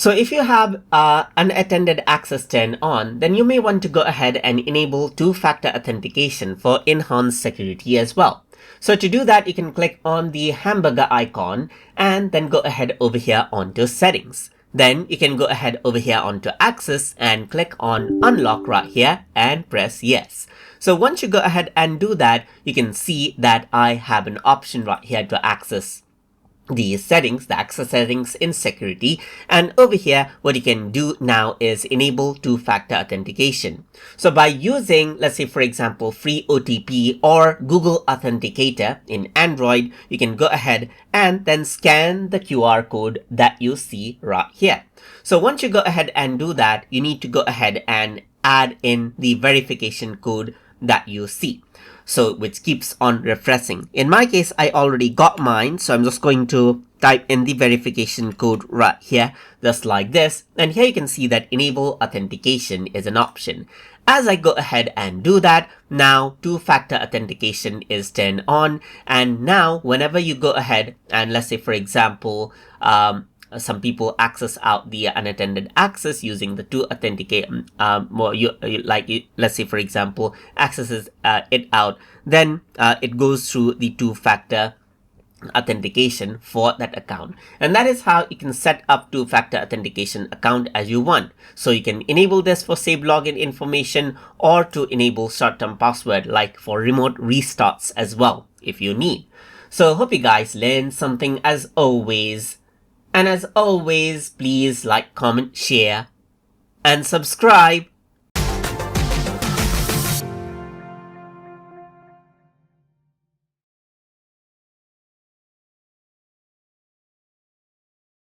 So if you have unattended access turned on, then you may want to go ahead and enable two-factor authentication for enhanced security as well. So to do that, you can click on the hamburger icon and then go ahead over here onto settings. Then you can go ahead over here onto access and click on unlock right here and press yes. So once you go ahead and do that, you can see that I have an option right here to access the settings, the access settings in security, and over here what you can do now is enable two-factor authentication. So by using, let's say for example, free OTP or Google Authenticator in Android, you can go ahead and then scan the QR code that you see right here. So once you go ahead and do that, you need to go ahead and add in the verification code that you see. So which keeps on refreshing. In my case, I already got mine, so I'm just going to type in the verification code right here, just like this. And here you can see that enable authentication is an option. As I go ahead and do that, now two-factor authentication is turned on. And now whenever you go ahead and let's say for example, some people access out the unattended access using the two authenticate let's say for example accesses it out, then it goes through the two-factor authentication for that account. And that is how you can set up two-factor authentication account as you want. So you can enable this for saved login information or to enable short-term password like for remote restarts as well if you need. So hope you guys learned something as always. And as always, please like, comment, share, and subscribe.